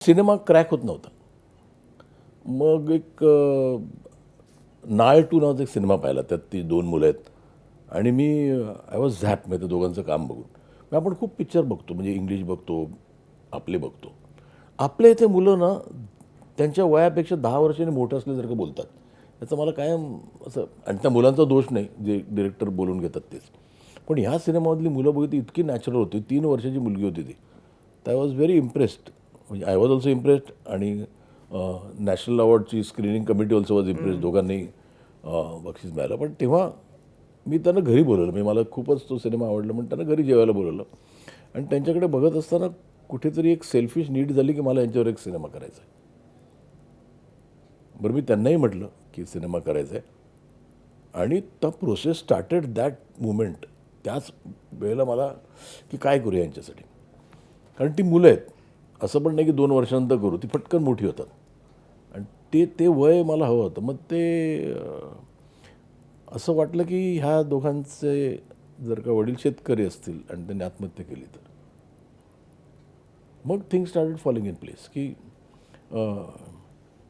Cinema crack होत नव्हता. मग एक नाळ टू नावाचा एक सिनेमा पाहिला. त्यात ती 2 मुलं आहेत आणि मी आय वॉज झॅप म्हणजे दोघांचं काम बघून. मग आपण खूप पिक्चर बघतो म्हणजे इंग्लिश बघतो, आपले बघतो. आपल्या इथे मुलं ना त्यांच्या वयापेक्षा 10 वर्षांनी मोठं असल्यासारखं बोलतात. याचं मला कायम असं आणि त्या मुलांचा दोष नाही, जे डिरेक्टर बोलून घेतात तेच. पण ह्या सिनेमामधली मुलं बघितली इतकी नॅचरल होती. 3 वर्षाची मुलगी होती ती. तर आय वॉज व्हेरी इम्प्रेस्ड. म्हणजे आय वॉज ऑल्सो इम्प्रेस्ड आणि नॅशनल अवॉर्डची screening committee also was impressed. दोघांनी बक्षीस मिळालं. पण तेव्हा मी त्यांना घरी बोलवलं. म्हणजे मला खूपच तो सिनेमा आवडला म्हणून त्यांना घरी जेवायला बोलवलं आणि त्यांच्याकडे बघत असताना कुठेतरी एक सेल्फिश नीड झाली की मला यांच्यावर एक सिनेमा करायचा आहे. बरं मी त्यांनाही म्हटलं की सिनेमा करायचा आहे आणि the process started that moment. त्याच वेळेला मला की काय करूया यांच्यासाठी. कारण ती मुलं आहेत. असं पण नाही की 2 वर्षानंतर करू. ती पटकन मोठी होतात आणि ते ते वय मला हवं होतं. मग ते असं वाटलं की ह्या दोघांचे जर का वडील शेतकरी असतील आणि त्यांनी आत्महत्या केली तर मग things started falling in place की